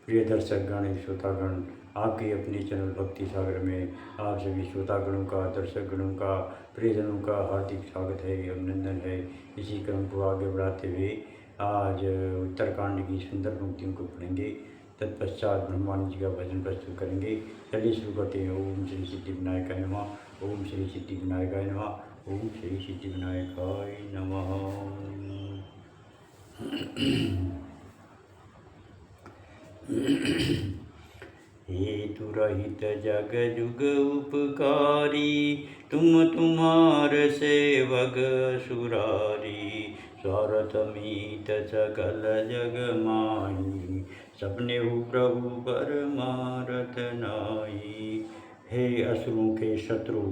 प्रिय दर्शकगण, श्रोतागण, आपके अपने चैनल भक्ति सागर में आप सभी श्रोतागणों का, दर्शकगणों का, प्रियजनों का हार्दिक स्वागत है, अभिनंदन है। इसी क्रम को आगे बढ़ाते हुए आज उत्तरकांड की सुंदर पंक्तियों को पढ़ेंगे। तत्पश्चात ब्रह्मानंद जी का भजन प्रस्तुत करेंगे। चलिए शुरू करते हैं। ओम श्री सिद्धि विनायकाय नमः। ओम श्री सिद्धि विनायकाय नमः। ओम श्री सिद्धि विनायकाय नमः। हेतु रहित जग जुग उपकारी, तुम तुम्हार सेवक सुरारी। स्वार्थ मीत सकल जग माही, सपने प्रभु परमारथ नाई। हे असुरों के शत्रु,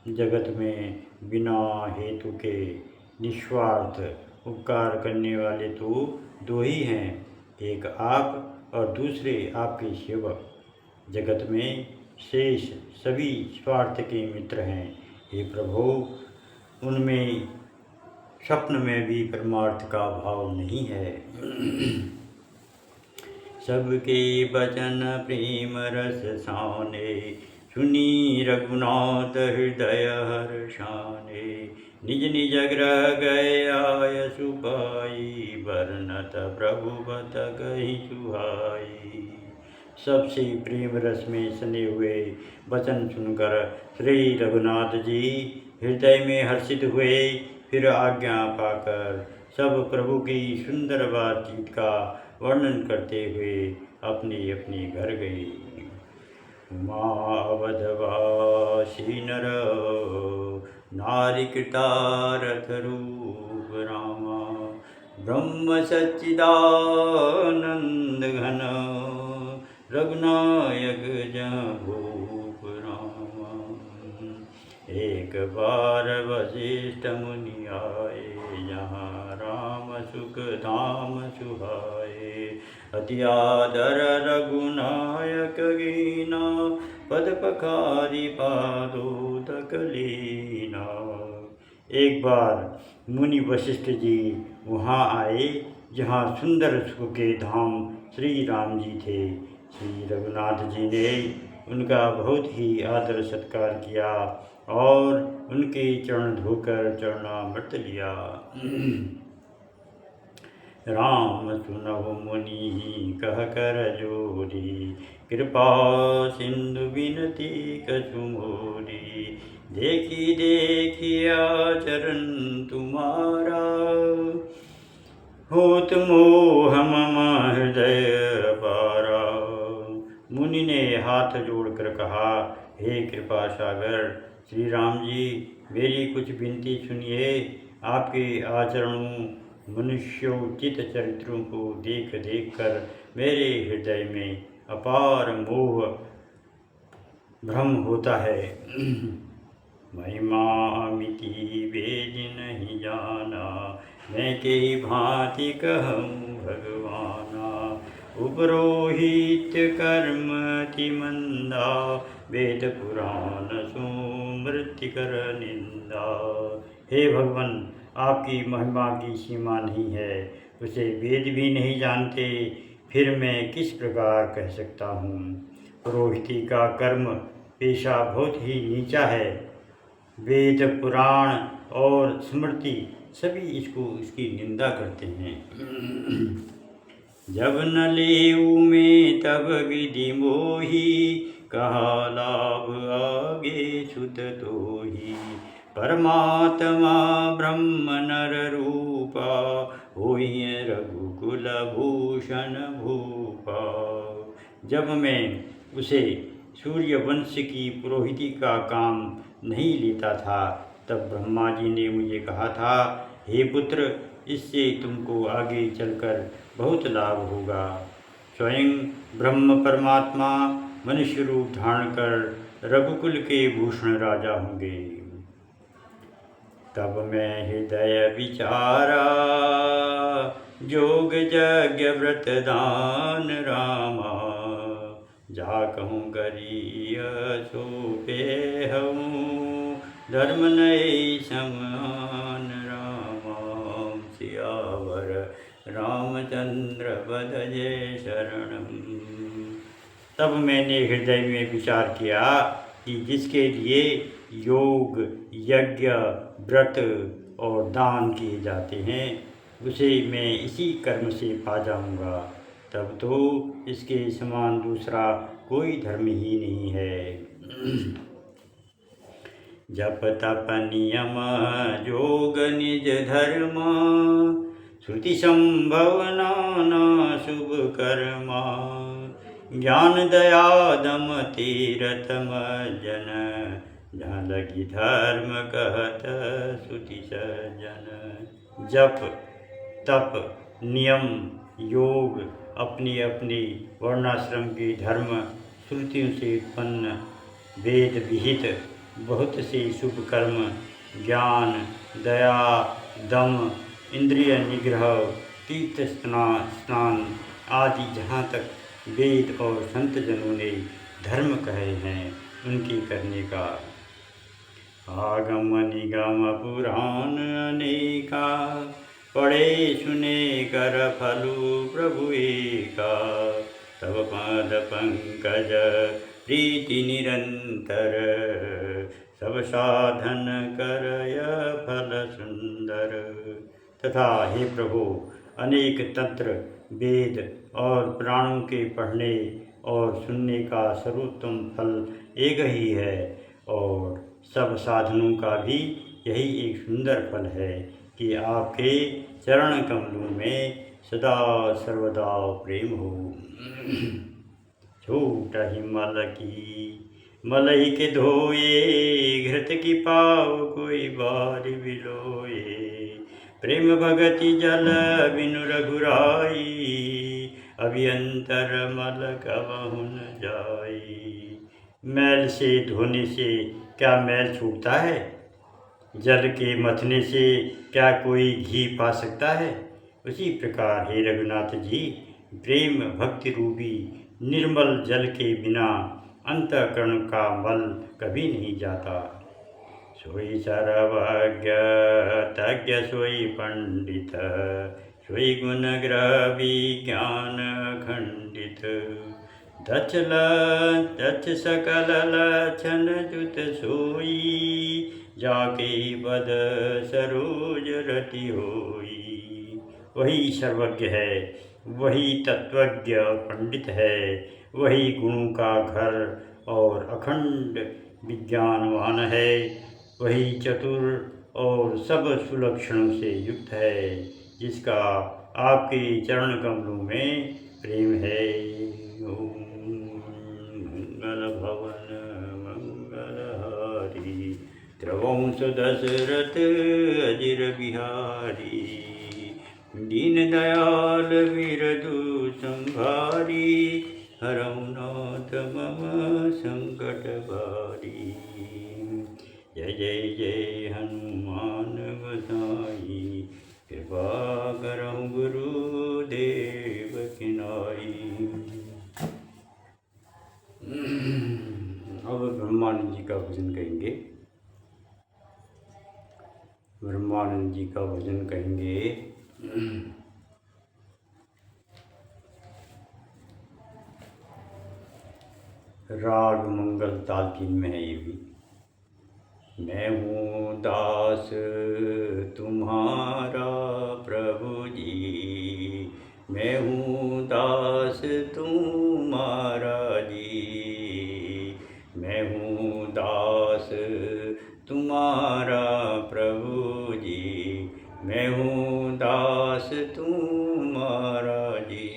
जगत में बिना हेतु के निस्वार्थ उपकार करने वाले तो दो ही हैं, एक आप और दूसरे आपके सेवक। जगत में शेष सभी स्वार्थ के मित्र हैं। हे प्रभु, उनमें स्वप्न में भी परमार्थ का भाव नहीं है। सबके वचन प्रेम रस साने, सुनी रघुनाथ हृदय हर्षाने। निज निज ग्रह गए आय सुपाई, बरनत प्रभु बत कहि सुहाई। सबसे प्रेम रस में सने हुए वचन सुनकर श्री रघुनाथ जी हृदय में हर्षित हुए। फिर आज्ञा पाकर सब प्रभु की सुंदर बातचीत का वर्णन करते हुए अपने अपने घर गए। अवधवासी नर नारी कृतारथ रूप रामा, ब्रह्म सच्चिदानंद घन रघुनायक भूप रामा। एक बार वशिष्ठ मुनि आए, यहाँ राम सुख धाम सुहाए। अति आदर रघुनायक कीना, पद पखारी पादोदक लीना। एक बार मुनि वशिष्ठ जी वहाँ आए जहाँ सुंदर सुख के धाम श्री राम जी थे। श्री रघुनाथ जी ने उनका बहुत ही आदर सत्कार किया और उनके चरण धोकर चरणामृत लिया। राम सुनहु मुनि कह कर जोरी, कृपा सिंधु बिनती कछु मोरी। देखी देखी आचरण तुम्हारा, होत मोह मम हृदय पारा। मुनि ने हाथ जोड़कर कहा, हे कृपा सागर श्री राम जी, मेरी कुछ विनती सुनिए। आपके आचरणों मनुष्योचित चरित्रों को देख देख कर मेरे हृदय में अपार मोह भ्रम होता है। महिमा अमिति वेद नहीं जाना, मैं के भांति कहूँ भगवाना। उपरोहित कर्म अति मंदा, वेद पुराण सुमृति कर निंदा। हे भगवान, आपकी महिमा की सीमा नहीं है, उसे वेद भी नहीं जानते, फिर मैं किस प्रकार कह सकता हूँ। पुरोहिती का कर्म पेशा बहुत ही नीचा है। वेद पुराण और स्मृति सभी इसकी निंदा करते हैं। जब न लेऊ में तब विधि मोही, कहा लाभ आगे छुत तोही। परमात्मा ब्रह्म नर रूपा, होई रघुकुल भूषण भूपा। जब मैं उसे सूर्य वंश की पुरोहिती का काम नहीं लेता था, तब ब्रह्मा जी ने मुझे कहा था, हे पुत्र, इससे तुमको आगे चलकर बहुत लाभ होगा। स्वयं ब्रह्म परमात्मा मनुष्य रूप धारण कर रघुकुल के भूषण राजा होंगे। तब मैं हृदय विचारा, जोग यज्ञ व्रत दान रामा। जा कहूँ करिय सो पेहूँ, धर्म नई समान रामा। सियावर रामचंद्र भजये शरणम। तब मैंने हृदय में विचार किया कि जिसके लिए योग, यज्ञ, व्रत और दान किए जाते हैं उसे मैं इसी कर्म से पा जाऊंगा। तब तो इसके समान दूसरा कोई धर्म ही नहीं है। जप तप नियम योग निज धर्म, श्रुति संभव नाना शुभ कर्मा। ज्ञान दया दम तीरथ जन, जहाँ लगी धर्म कहत श्रुति सज्जन। जप तप नियम योग अपनी अपनी वर्णाश्रम के धर्म श्रुतियों से उत्पन्न वेद विहित बहुत से शुभ कर्म, ज्ञान दया दम इंद्रिय निग्रह तीर्थ स्नान आदि जहाँ तक वेद और संत जनों ने धर्म कहे हैं उनके करने का। आगम निगम पुराण अनेका, पढ़े सुने कर फलु प्रभु एका। तब पद पंकज प्रीति निरंतर, सब साधन करय फल सुंदर। तथा हे प्रभु अनेक तंत्र वेद और पुराणों के पढ़ने और सुनने का सर्वोत्तम फल एक ही है और सब साधनों का भी यही एक सुंदर फल है कि आपके चरण कमलों में सदा सर्वदा प्रेम हो। छोटा ही मलई के धोए, घृत की पाव कोई बार बिलोए। प्रेम भगति जल बिनु रघुराई, अभियंतर मल कबहु न जाई। मैल से धोने से क्या मैल छूटता है? जल के मथने से क्या कोई घी पा सकता है? उसी प्रकार हे रघुनाथ जी, प्रेम भक्ति रूपी निर्मल जल के बिना अंतःकरण का मल कभी नहीं जाता। सोई सर्वज्ञ तज्ञ सोई पंडित, सोई गुण ग्रह विज्ञान खंडित। दक्ष सकल लक्षण जुत सोई, जाके बद सरोज रति होई। वही सर्वज्ञ है, वही तत्वज्ञ पंडित है, वही गुणों का घर और अखंड विज्ञानवान है, वही चतुर और सब सुलक्षणों से युक्त है, जिसका आपके चरण कमलों में प्रेम है। ओम मंगल भवन मंगलहारी, त्रवंश दशरथ अजिर बिहारी। दीन दयाल विरधु संभारी, हरौ नाथ मम संकट भारी। जय जय जय हनुमान गोसाई, कृपा करहु गुरुदेव की नाई। अब ब्रह्मानंद जी का भजन कहेंगे। ब्रह्मानंद जी का भजन कहेंगे। राग मंगल ताल तीन में है ये भी। मैं हूँ दास तुम्हारा प्रभु जी, मैं हूँ दास तुम्हारा जी, मैं हूँ दास तुम्हारा प्रभु जी, मैं हूँ दास तुम्हारा जी।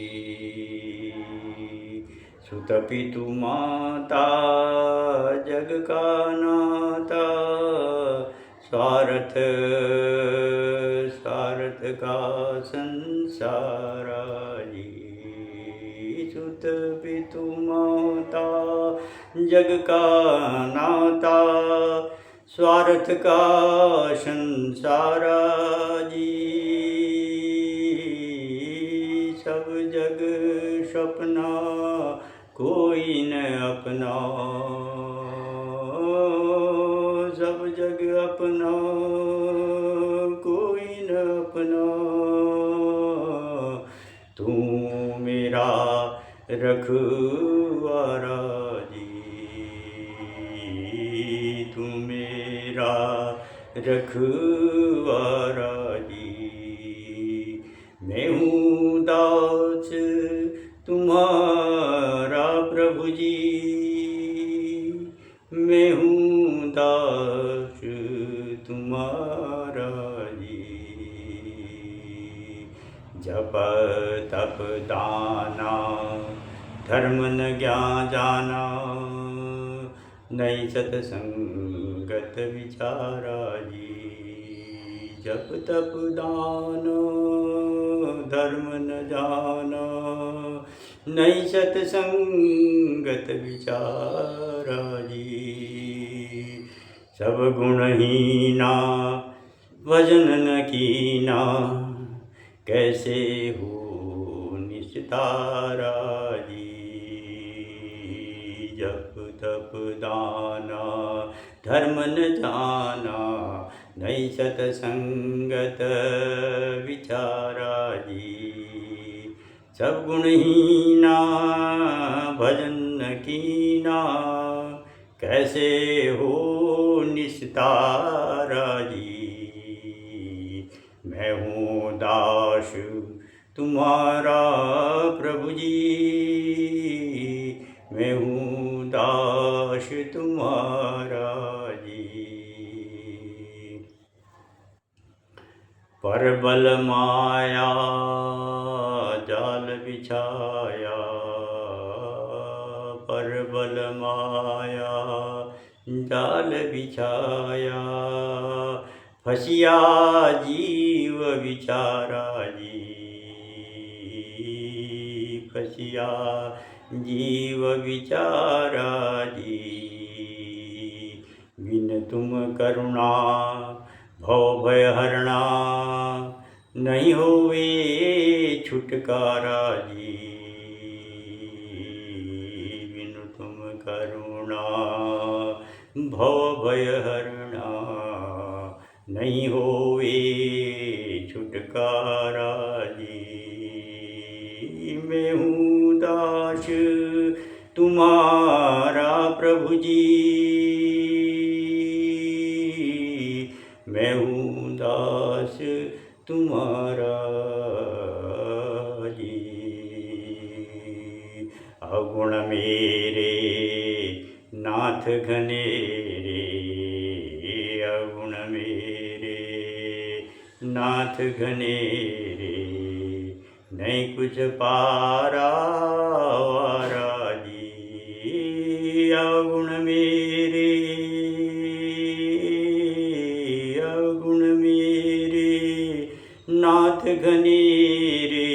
सुत पितु माता जग का नाता, स्वार्थ स्वार्थ का संसारा जी। सुत पितु माता जग का नाता, स्वार्थ का संसारा जी। सब जग सपना कोई न अपना, सब जग अपना कोई न अपना। रखवारा जी। तू मेरा रखवारा जी। मैं हूँ दास तुम्हारा प्रभु जी। मैं हूँ दास तुम्हारा जी। जप तप दाना धर्म न ज्ञान जाना, नहीं सतसंगत विचारा जी। जप तप दान धर्म न जाना, नहीं सतसंगत विचारा जी। सब गुणहीना भजन न कीना, कैसे हो निस्तारा जी। जप तप दाना धर्म न जाना, नहीं सतसंगत विचारा जी। सब गुणहीना भजन न कीना, कैसे हो निस्तारा जी। मैं हूँ दास तुम्हारा प्रभु जी। मैं हूँ दास तुम्हारा जी। परबल माया जाल बिछाया, परबल माया जाल बिछाया, फसिया जीव बिचारा जी। फसिया जीव बिचारा जी। बिन तुम करुणा भव भय हरणा, नहीं होवे छुटकारा जी। बिन तुम करुणा भव भय हरणा, नहीं होवे छुटकारा जी। मैं हूँ दास तुम्हारा प्रभु जी। मैं हूँ दास तुम्हारा जी। अवगुण मेरे नाथ घनेरे, अवगुण मेरे नाथ घनेरे, नहीं कुछ पारा वारा जी। अवगुण मेरे अवगुण मेरे नाथ घनेरे,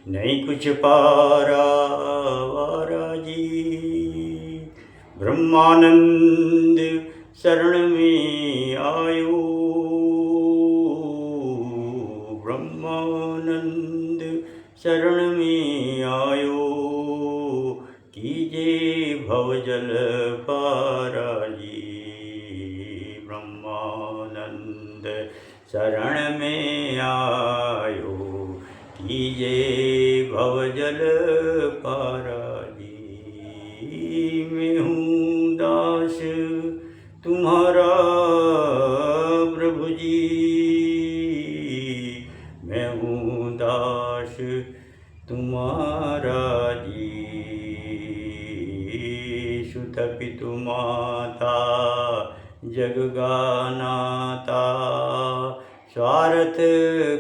नहीं कुछ पारा वारा जी। ब्रह्मानंद शरण में आयो, ब्रह्मानंद शरण में आयो, कीजे भवजल पारा जी। ब्रह्मानंद शरण में आयो, कीजे भवजल पारा जी। मैं हूँ दास तुम्हारा प्रभु जी। मैं हूँ दास तुम्हारा जी। सुत पितु माता जग गानाता, स्वार्थ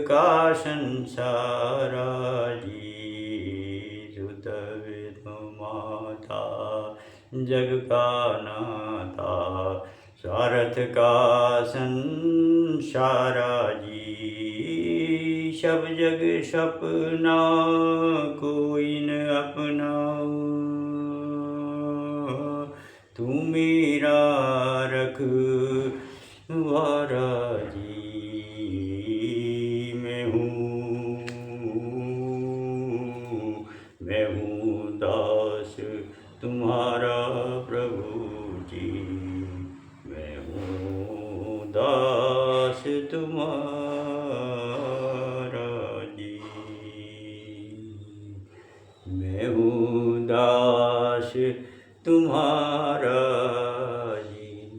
का संसारा जी। सुत पितु माता जग का नाता, स्वार्थ का संसारा जी। सब जग सपना कोई न अपना, तू मेरा रखवारा जी। मैं हूँ दास तुम्हारा प्रभु जी। मैं हूँ दास तुम्हारा जी। मैं हूँ दास तुम्हारा